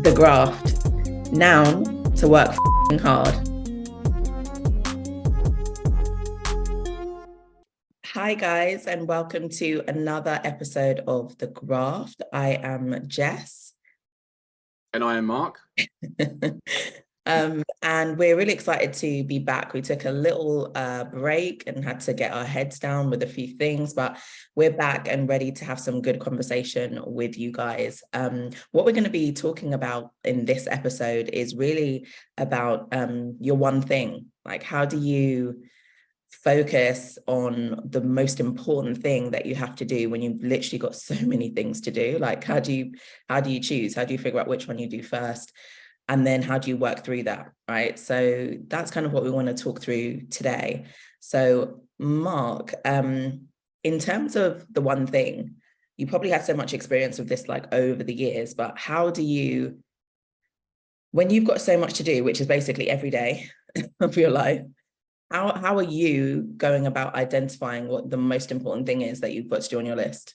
The Graft. Noun, to work hard. Hi guys, and welcome to another episode of The Graft. I am Jess. And I am Mark. And we're really excited to be back. We took a little break and had to get our heads down with a few things, but we're back and ready to have some good conversation with you guys. What we're going to be talking about in this episode is really about your one thing. Like, how do you focus on the most important thing that you have to do when you've literally got so many things to do? Like, how do you choose? How do you figure out which one you do first? And then how do you work through that, right? So that's kind of what we want to talk through today. So Mark, in terms of the one thing, you probably had so much experience with this like over the years, but how do you, when you've got so much to do, which is basically every day of your life, how are you going about identifying what the most important thing is that you've got to do on your list?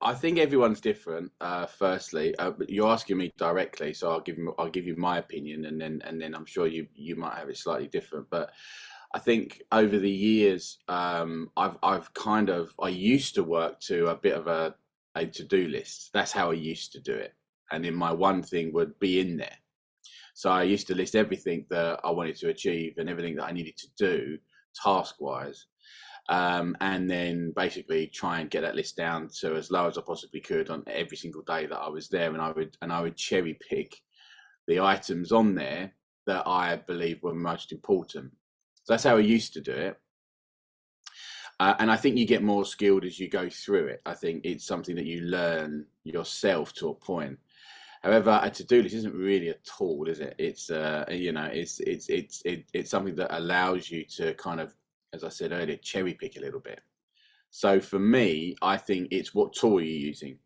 I think everyone's different. Firstly, you're asking me directly, so I'll give you my opinion, and then I'm sure you might have it slightly different. But I think over the years, I used to work to a bit of a to-do list. That's how I used to do it, and then my one thing would be in there. So I used to list everything that I wanted to achieve and everything that I needed to do task-wise. And then basically try and get that list down to as low as I possibly could on every single day that I was there, and I would cherry pick the items on there that I believe were most important. So that's how I used to do it. And I think you get more skilled as you go through it. I think it's something that you learn yourself to a point. However, a to-do list isn't really a tool, is it? It's it's something that allows you to kind of, as I said earlier, cherry pick a little bit. So for me, I think it's what tool you're using.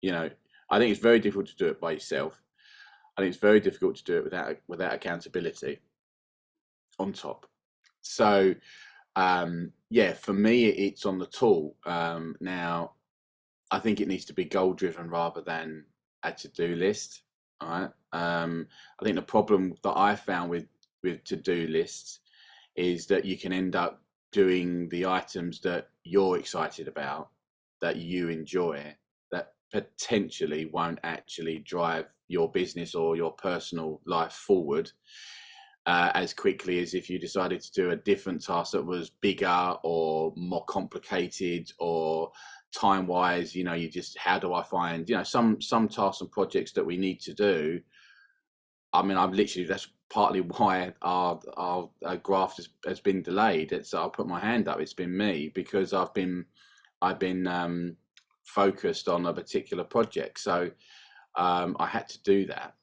I think it's very difficult to do it by yourself. I think it's very difficult to do it without accountability on top. So for me, it's on the tool. Now, I think it needs to be goal driven rather than a to-do list. All right. I think the problem that I found with to-do lists is that you can end up doing the items that you're excited about, that you enjoy, that potentially won't actually drive your business or your personal life forward as quickly as if you decided to do a different task that was bigger or more complicated, or time-wise, you just, how do I find, some tasks and projects that we need to do. I mean, that's partly why our graft has been delayed. I'll put my hand up. It's been me, because I've been focused on a particular project, so I had to do that.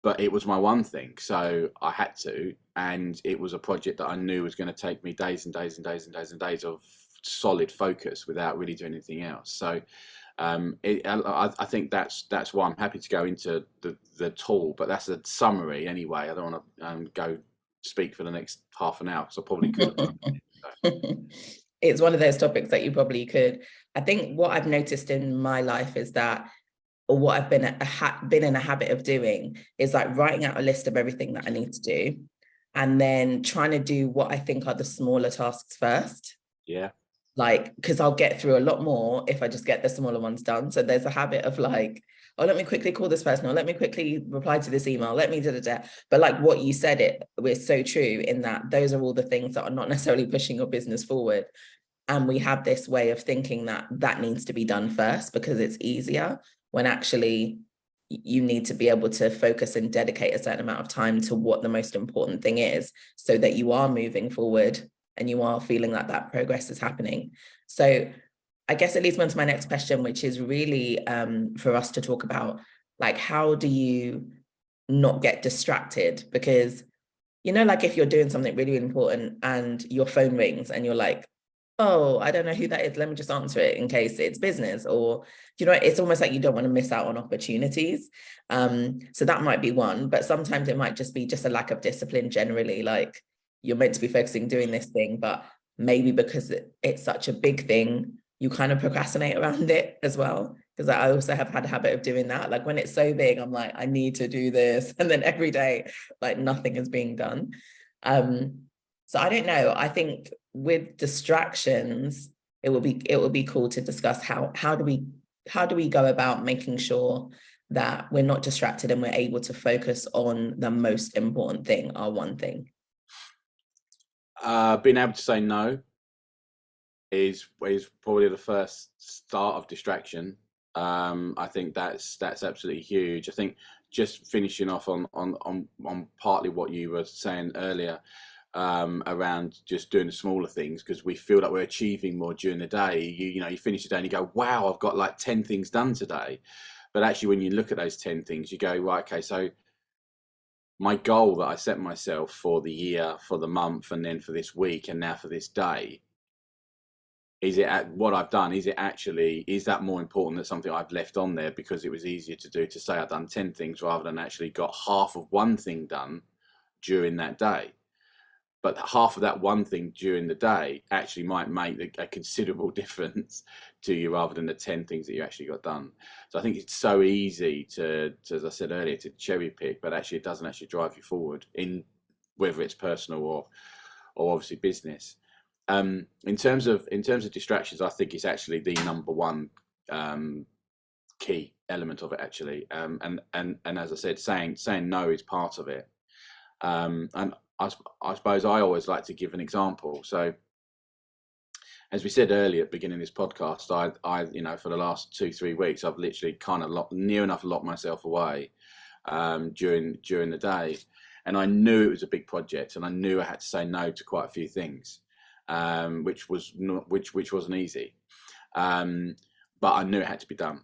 But it was my one thing, so I had to, and it was a project that I knew was going to take me days and days and days and days and days of solid focus without really doing anything else. So I think that's why I'm happy to go into the tool, but that's a summary anyway. I don't want to go speak for the next half an hour, so I probably could. It's one of those topics that you probably could. I think what I've noticed in my life is that, or what I've been in a habit of doing, is like writing out a list of everything that I need to do, and then trying to do what I think are the smaller tasks first. Yeah. Like, because I'll get through a lot more if I just get the smaller ones done. So there's a habit of like, oh, let me quickly call this person, or let me quickly reply to this email, let me da. But like what you said, it was so true, in that those are all the things that are not necessarily pushing your business forward. And we have this way of thinking that needs to be done first because it's easier, when actually you need to be able to focus and dedicate a certain amount of time to what the most important thing is, so that you are moving forward and you are feeling like that progress is happening. So I guess it leads me on to my next question, which is really for us to talk about, like, how do you not get distracted? Because, like if you're doing something really, really important and your phone rings and you're like, oh, I don't know who that is, let me just answer it in case it's business, or, it's almost like you don't want to miss out on opportunities. So that might be one, but sometimes it might just be just a lack of discipline generally. Like, you're meant to be focusing doing this thing, but maybe because it's such a big thing, you kind of procrastinate around it as well. Because I also have had a habit of doing that. Like when it's so big, I'm like, I need to do this. And then every day, like nothing is being done. So I don't know. I think with distractions, it will be cool to discuss how do we go about making sure that we're not distracted and we're able to focus on the most important thing, our one thing. Being able to say no is probably the first start of distraction. I think that's absolutely huge. I think just finishing off on partly what you were saying earlier, around just doing the smaller things, because we feel like we're achieving more during the day. You know, you finish the day and you go, wow, I've got like 10 things done today. But actually, when you look at those 10 things, you go, right, okay, so my goal that I set myself for the year, for the month, and then for this week, and now for this day, is it at what I've done? Is that more important than something I've left on there because it was easier to do, to say I've done 10 things rather than actually got half of one thing done during that day? But half of that one thing during the day actually might make a considerable difference to you rather than the 10 things that you actually got done. So I think it's so easy to, as I said earlier, to cherry pick, but actually it doesn't actually drive you forward, in whether it's personal or obviously business. In terms of distractions, I think it's actually the number one key element of it, actually. And as I said, saying no is part of it. And I suppose I always like to give an example. So, as we said earlier at the beginning of this podcast, I you know, for the last 2-3 weeks, I've literally kind of near enough locked myself away during the day, and I knew it was a big project, and I knew I had to say no to quite a few things, which wasn't easy, but I knew it had to be done.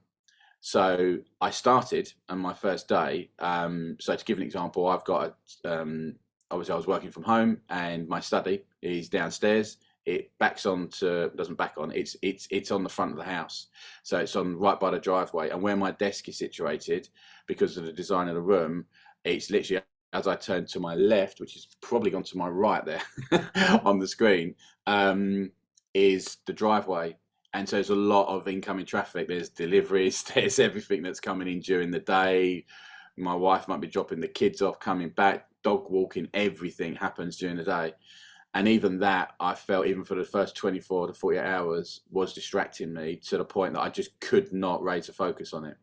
So I started on my first day. So to give an example, I've got obviously I was working from home, and my study is downstairs. It doesn't back on. It's on the front of the house, so it's on right by the driveway. And where my desk is situated, because of the design of the room, it's literally, as I turn to my left, which is probably gone to my right there on the screen, is the driveway. And so there's a lot of incoming traffic. There's deliveries, there's everything that's coming in during the day. My wife might be dropping the kids off, coming back, dog walking, everything happens during the day. And even that, I felt, even for the first 24 to 48 hours, was distracting me to the point that I just could not raise a focus on it.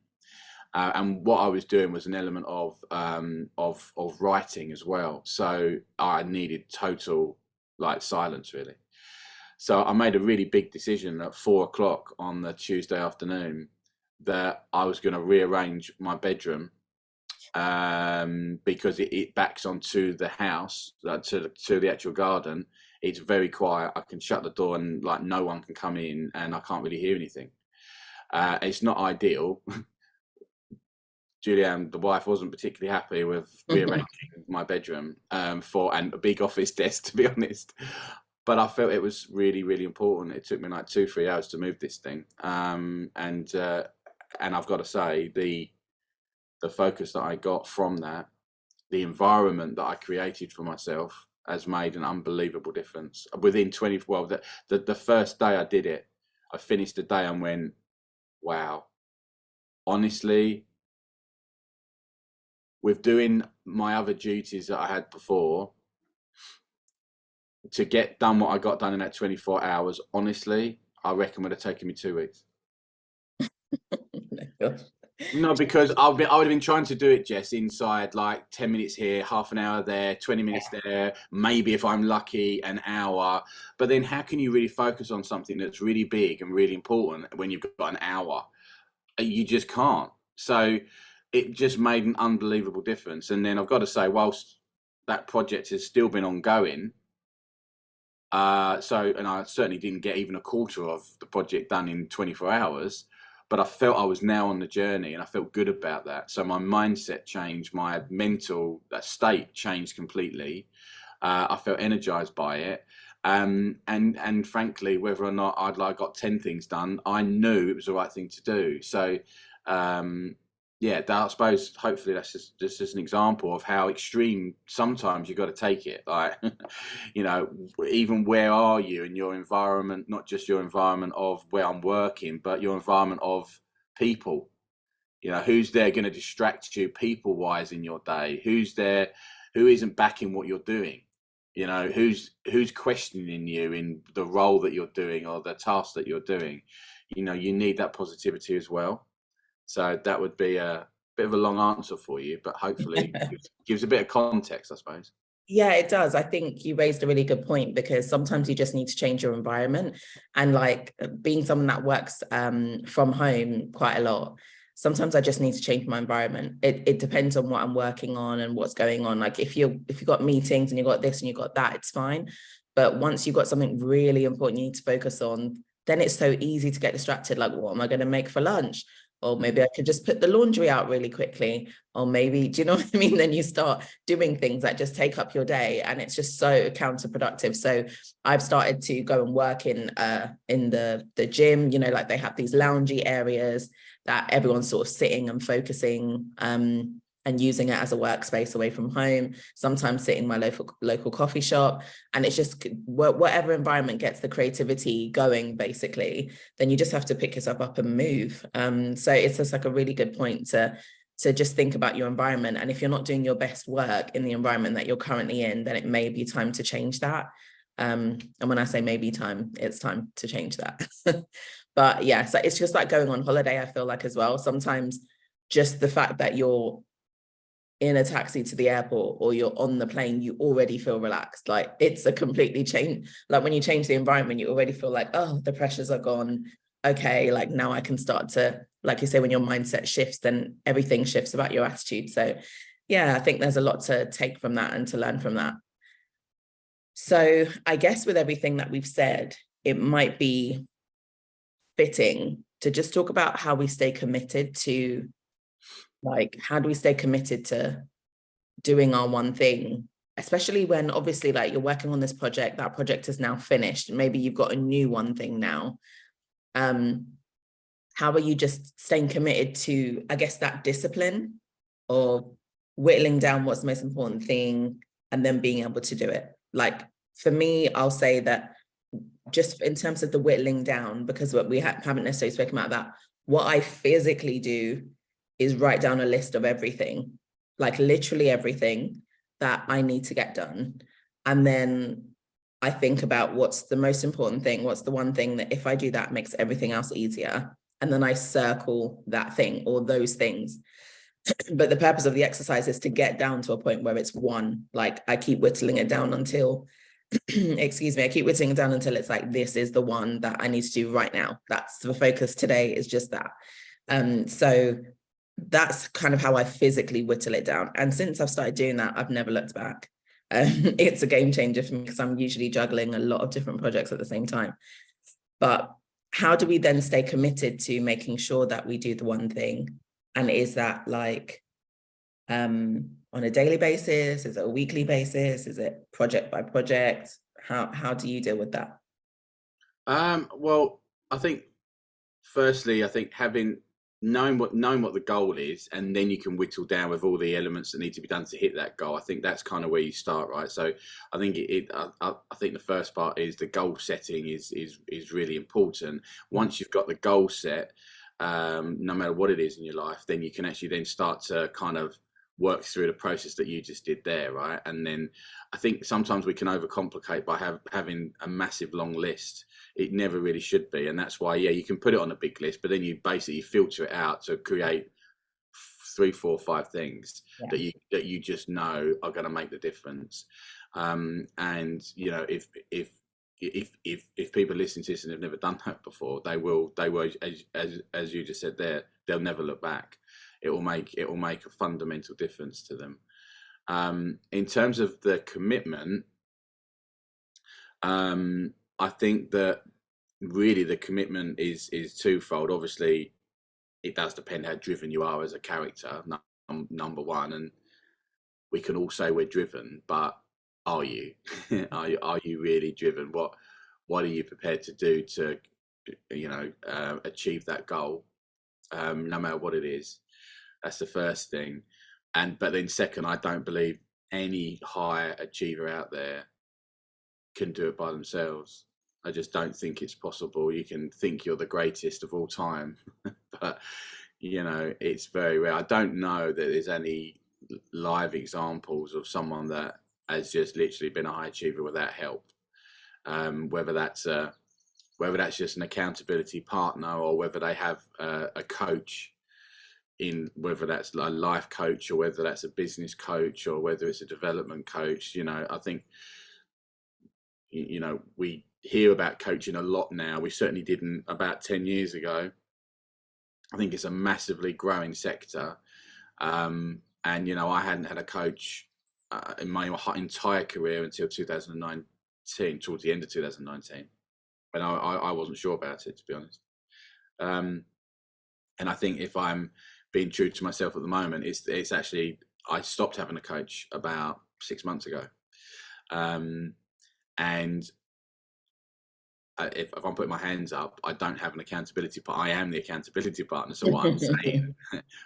And what I was doing was an element of writing as well. So I needed total like silence, really. So I made a really big decision at 4 o'clock on the Tuesday afternoon that I was going to rearrange my bedroom, because it backs onto the house, to the actual garden. It's very quiet. I can shut the door and like no one can come in, and I can't really hear anything. It's not ideal. Julianne, the wife, wasn't particularly happy with rearranging my bedroom, and a big office desk, to be honest. But I felt it was really, really important. It took me like 2-3 hours to move this thing, and I've got to say, the focus that I got from that, the environment that I created for myself, has made an unbelievable difference. Within 20, well, the first day I did it, I finished the day and went, wow. Honestly, with doing my other duties that I had before, to get done what I got done in that 24 hours, honestly, I reckon would have taken me 2 weeks. No, because I would have been trying to do it, Jess, inside like 10 minutes here, half an hour there, 20 minutes there, maybe if I'm lucky, an hour. But then how can you really focus on something that's really big and really important when you've got an hour? You just can't. So it just made an unbelievable difference. And then I've got to say, whilst that project has still been ongoing, and I certainly didn't get even a quarter of the project done in 24 hours, but I felt I was now on the journey, and I felt good about that. So my mindset changed, my mental state changed completely. I felt energized by it. And frankly, whether or not I'd got 10 things done, I knew it was the right thing to do. So yeah, I suppose hopefully that's just an example of how extreme sometimes you got to take it. Like, you know, even where are you in your environment, not just your environment of where I'm working, but your environment of people. You know, who's there going to distract you people wise in your day? Who's there who isn't backing what you're doing? You know, who's questioning you in the role that you're doing or the task that you're doing? You know, you need that positivity as well. So that would be a bit of a long answer for you, but hopefully gives a bit of context, I suppose. Yeah, it does. I think you raised a really good point, because sometimes you just need to change your environment. And like being someone that works from home quite a lot, sometimes I just need to change my environment. It depends on what I'm working on and what's going on. Like if you've got meetings and you've got this and you've got that, it's fine. But once you've got something really important you need to focus on, then it's so easy to get distracted. Like, what am I going to make for lunch? Or maybe I could just put the laundry out really quickly. Or maybe, do you know what I mean? Then you start doing things that just take up your day, and it's just so counterproductive. So I've started to go and work in the gym. You know, like they have these loungy areas that everyone's sort of sitting and focusing, and using it as a workspace away from home. Sometimes sitting in my local coffee shop, and it's just whatever environment gets the creativity going, basically. Then you just have to pick yourself up and move. So it's just like a really good point to just think about your environment. And if you're not doing your best work in the environment that you're currently in, then it may be time to change that. And when I say maybe time, it's time to change that. But yeah, so it's just like going on holiday, I feel like, as well. Sometimes just the fact that you're in a taxi to the airport or you're on the plane, you already feel relaxed. Like it's a completely change. Like when you change the environment, you already feel like, oh, the pressures are gone. Okay, like now I can start to, like you say, when your mindset shifts, then everything shifts about your attitude. So yeah, I think there's a lot to take from that and to learn from that. So I guess with everything that we've said, it might be fitting to just talk about how we stay committed to, like, how do we stay committed to doing our one thing, especially when obviously like you're working on this project, that project is now finished, maybe you've got a new one thing now. How are you just staying committed to, I guess, that discipline of whittling down what's the most important thing and then being able to do it? Like for me, I'll say that just in terms of the whittling down, because what we haven't necessarily spoken about that, what I physically do is write down a list of everything, like literally everything that I need to get done. And then I think about what's the most important thing, what's the one thing that if I do that makes everything else easier. And then I circle that thing or those things. But the purpose of the exercise is to get down to a point where it's one. Like I keep whittling it down until excuse me, I keep whittling it down until it's like, this is the one that I need to do right now. That's the focus today, is just that. So that's kind of how I physically whittle it down. And since I've started doing that, I've never looked back. It's a game changer for me because I'm usually juggling a lot of different projects at the same time. But how do we then stay committed to making sure that we do the one thing? And is that like on a daily basis? Is it a weekly basis? Is it project by project? How do you deal with that? Well, I think firstly, I think having knowing what the goal is, and then you can whittle down with all the elements that need to be done to hit that goal. I think that's kind of where you start, right? So I think I think the first part is the goal setting is really important. Once you've got the goal set, no matter what it is in your life, then you can actually then start to kind of work through the process that you just did there, right? And then I think sometimes we can overcomplicate by having a massive long list. It never really should be, and that's why, yeah, you can put it on a big list, but then you basically filter it out to create 3, 4, 5 things Yeah. that you just know are going to make the difference. And you know, if people listen to this and have never done that before, they will as you just said there, they'll never look back. It will make a fundamental difference to them. In terms of the commitment, I think that really the commitment is twofold. Obviously, it does depend how driven you are as a character, number one, and we can all say we're driven, but are you? Are you really driven? What are you prepared to do to, achieve that goal, no matter what it is? That's the first thing. But then second, I don't believe any high achiever out there can do it by themselves. I just don't think it's possible. You can think you're the greatest of all time, but it's very rare. I don't know that there's any live examples of someone that has just literally been a high achiever without help. Whether that's just an accountability partner, or whether they have a coach, whether that's a life coach, or whether that's a business coach, or whether it's a development coach. I think we hear about coaching a lot now. We certainly didn't about 10 years ago. I think it's a massively growing sector. And I hadn't had a coach in my entire career until 2019, towards the end of 2019, and I wasn't sure about it, to be honest. And I think, if I'm being true to myself at the moment, it's actually, I stopped having a coach about 6 months ago. And if I'm putting my hands up, I don't have an accountability partner. I am the accountability partner. So what I'm saying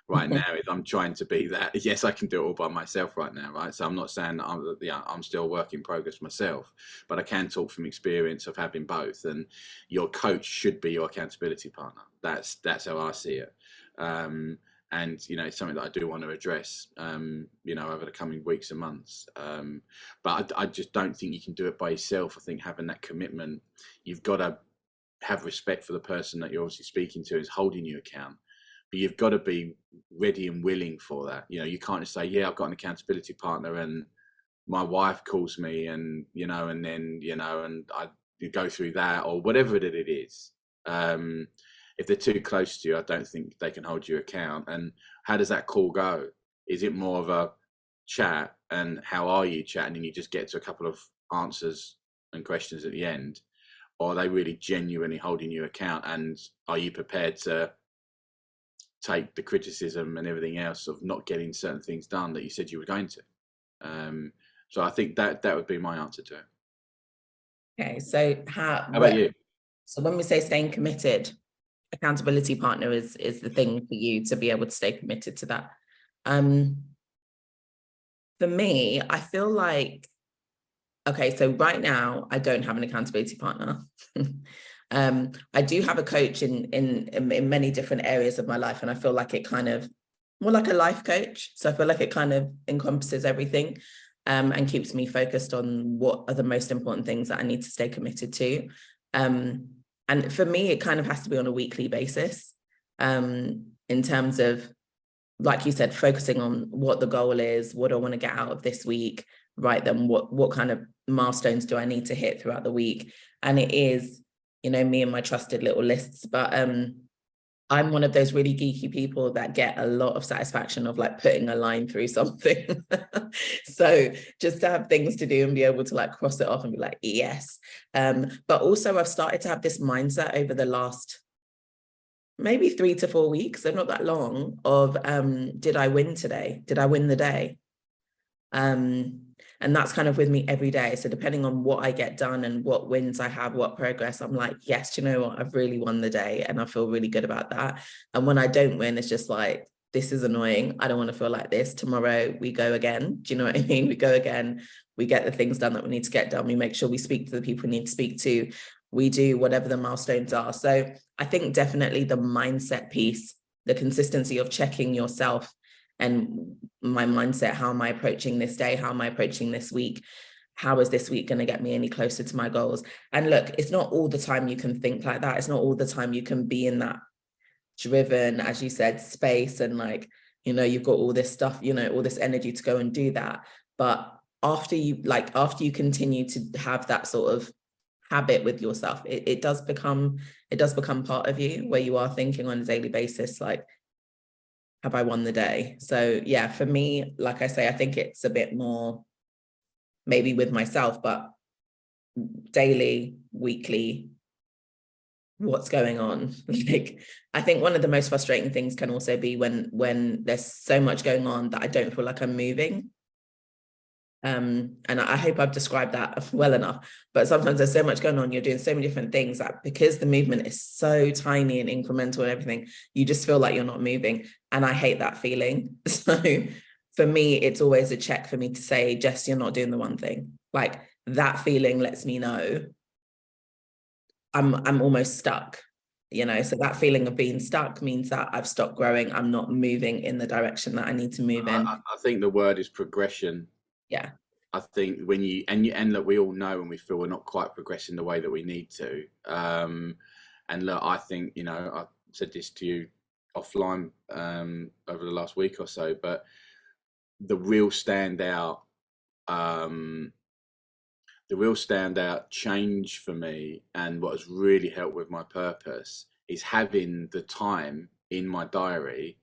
right now is, I'm trying to be that. Yes, I can do it all by myself right now, right? So I'm not saying that I'm still a work in progress myself, but I can talk from experience of having both. And your coach should be your accountability partner. That's how I see it. And it's something that I do want to address over the coming weeks and months, but I just don't think you can do it by yourself. I think having that commitment, you've got to have respect for the person that you're obviously speaking to is holding you account, but you've got to be ready and willing for that. You can't just say, yeah, I've got an accountability partner, and my wife calls me, and and then and I go through that, or whatever it is. If they're too close to you, I don't think they can hold you account. And how does that call go? Is it more of a chat, and how are you chatting, and you just get to a couple of answers and questions at the end? Or are they really genuinely holding you account, and are you prepared to take the criticism and everything else of not getting certain things done that you said you were going to? So I think that would be my answer to it. Okay, so how about you? So when we say staying committed, accountability partner is the thing for you to be able to stay committed to that. For me, I feel like, okay, so right now I don't have an accountability partner. I do have a coach in many different areas of my life, and I feel like it kind of more like a life coach. So I feel like it kind of encompasses everything, and keeps me focused on what are the most important things that I need to stay committed to. And for me, it kind of has to be on a weekly basis, in terms of, like you said, focusing on what the goal is, what I want to get out of this week, right? Then what kind of milestones do I need to hit throughout the week? And it is, me and my trusted little lists, but I'm one of those really geeky people that get a lot of satisfaction of like putting a line through something. So just to have things to do and be able to like cross it off and be like, yes. But also I've started to have this mindset over the last maybe 3 to 4 weeks, so not that long, of did I win today? Did I win the day? And that's kind of with me every day. So depending on what I get done and what wins I have, what progress, I'm like, yes, you know what, I've really won the day, and I feel really good about that. And when I don't win, it's just like, this is annoying. I don't want to feel like this. Tomorrow we go again. Do you know what I mean? We go again. We get the things done that we need to get done. We make sure we speak to the people we need to speak to. We do whatever the milestones are. So I think definitely the mindset piece, the consistency of checking yourself and my mindset. How am I approaching this day? How am I approaching this week? How is this week going to get me any closer to my goals? And look, it's not all the time you can think like that. It's not all the time you can be in that driven, as you said, space, and like, you've got all this stuff, all this energy to go and do that. But after you continue to have that sort of habit with yourself, it does become part of you, where you are thinking on a daily basis, like, have I won the day? So yeah, for me, like I say, I think it's a bit more maybe with myself, but daily, weekly, what's going on? Like, I think one of the most frustrating things can also be when there's so much going on that I don't feel like I'm moving. And I hope I've described that well enough. But sometimes there's so much going on, you're doing so many different things that because the movement is so tiny and incremental and everything, you just feel like you're not moving. And I hate that feeling. So for me, it's always a check for me to say, Jess, you're not doing the one thing. Like that feeling lets me know I'm almost stuck, so that feeling of being stuck means that I've stopped growing. I'm not moving in the direction that I need to move in. I think the word is progression. Yeah. I think when and look, we all know when we feel we're not quite progressing the way that we need to. And look, I think, I said this to you offline over the last week or so, but the real standout change for me, and what has really helped with my purpose, is having the time in my diary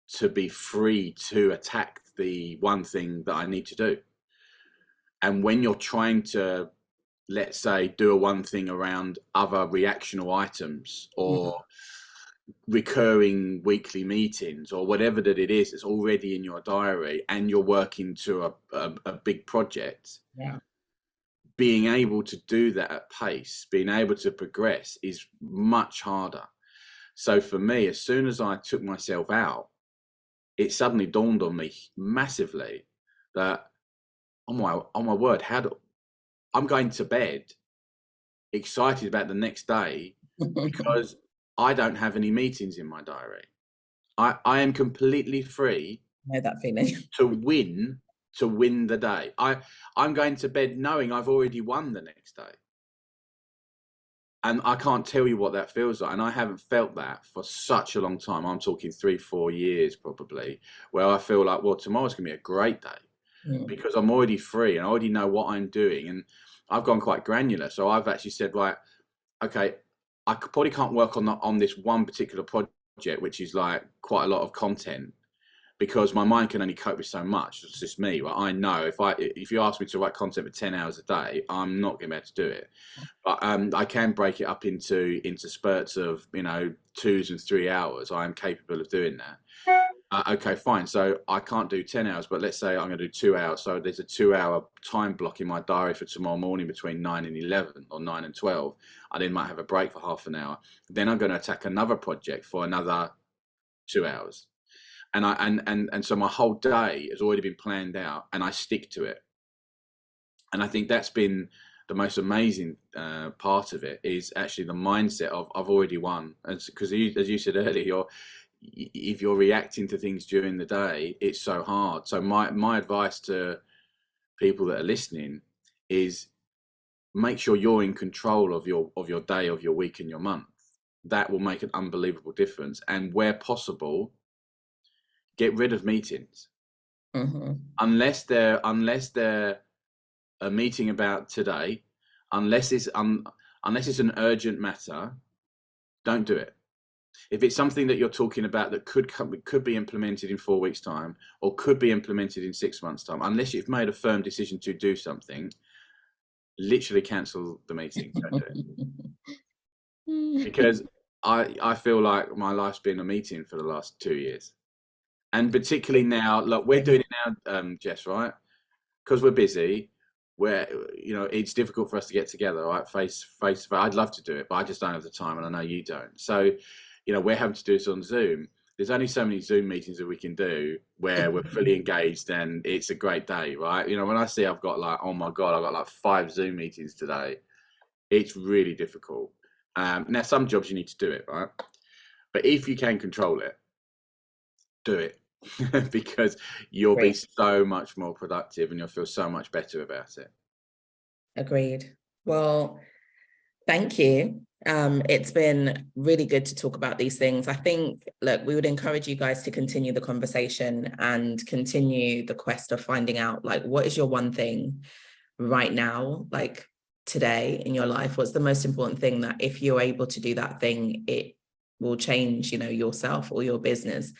to be free to attack the one thing that I need to do. And when you're trying to, let's say, do a one thing around other reactional items or recurring weekly meetings or whatever that it is, it's already in your diary and you're working to a big project. Yeah. Being able to do that at pace, being able to progress is much harder. So for me, as soon as I took myself out, it suddenly dawned on me massively that, oh my word, I'm going to bed excited about the next day because I don't have any meetings in my diary. I am completely free. I know that feeling. to win the day. I'm going to bed knowing I've already won the next day. And I can't tell you what that feels like. And I haven't felt that for such a long time. I'm talking 3-4 years probably, where I feel like, well, tomorrow's going to be a great day because I'm already free and I already know what I'm doing. And I've gone quite granular. So I've actually said, right, okay, I probably can't work on this one particular project, which is like quite a lot of content, because my mind can only cope with so much. It's just me, right? I know if you ask me to write content for 10 hours a day, I'm not going to be able to do it. But I can break it up into spurts of 2s and 3 hours. I am capable of doing that. Okay, fine. So I can't do 10 hours, but let's say I'm going to do 2 hours. So there's a 2-hour time block in my diary for tomorrow morning between 9 and 11 or 9 and 12. I then might have a break for half an hour. Then I'm going to attack another project for another 2 hours. And so my whole day has already been planned out and I stick to it. And I think that's been the most amazing part of it, is actually the mindset of I've already won. Because as you said earlier, if you're reacting to things during the day, it's so hard. So my advice to people that are listening is make sure you're in control of your day, of your week and your month. That will make an unbelievable difference. And where possible, get rid of meetings. Unless they're a meeting about today, unless it's an urgent matter, don't do it. If it's something that you're talking about that could be implemented in 4 weeks' time or could be implemented in 6 months' time, unless you've made a firm decision to do something, literally cancel the meeting. Don't do it. Because I feel like my life's been a meeting for the last 2 years. And particularly now, look, we're doing it now, Jess, right? Because we're busy, where it's difficult for us to get together, right? Face to face. I'd love to do it, but I just don't have the time, and I know you don't. So, we're having to do this on Zoom. There's only so many Zoom meetings that we can do where we're fully engaged, and it's a great day, right? When I see I've got like, oh my God, I've got like 5 Zoom meetings today, it's really difficult. Now, some jobs you need to do it, right? But if you can control it, do it. Because you'll be so much more productive and you'll feel so much better about it. Agreed. Well, thank you. It's been really good to talk about these things. I think, look, we would encourage you guys to continue the conversation and continue the quest of finding out, like, what is your one thing right now, like today in your life? What's the most important thing that if you're able to do that thing, it will change, yourself or your business?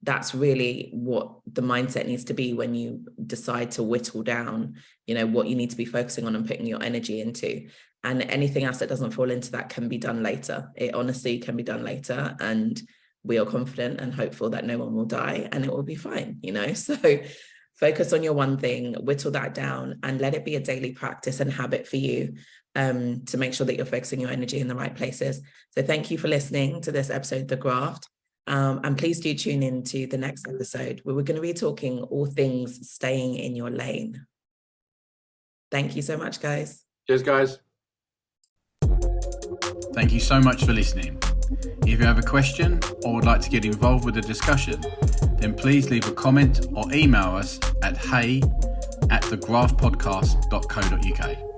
That's really what the mindset needs to be when you decide to whittle down, what you need to be focusing on and putting your energy into. And anything else that doesn't fall into that can be done later. It honestly can be done later. And we are confident and hopeful that no one will die and it will be fine, So Focus on your one thing, whittle that down, and let it be a daily practice and habit for you, to make sure that you're focusing your energy in the right places. So thank you for listening to this episode, The Graft. And please do tune in to the next episode where we're going to be talking all things staying in your lane. Thank you so much, guys. Cheers, guys. Thank you so much for listening. If you have a question or would like to get involved with the discussion, then please leave a comment or email us at hey@thegraftpodcast.co.uk.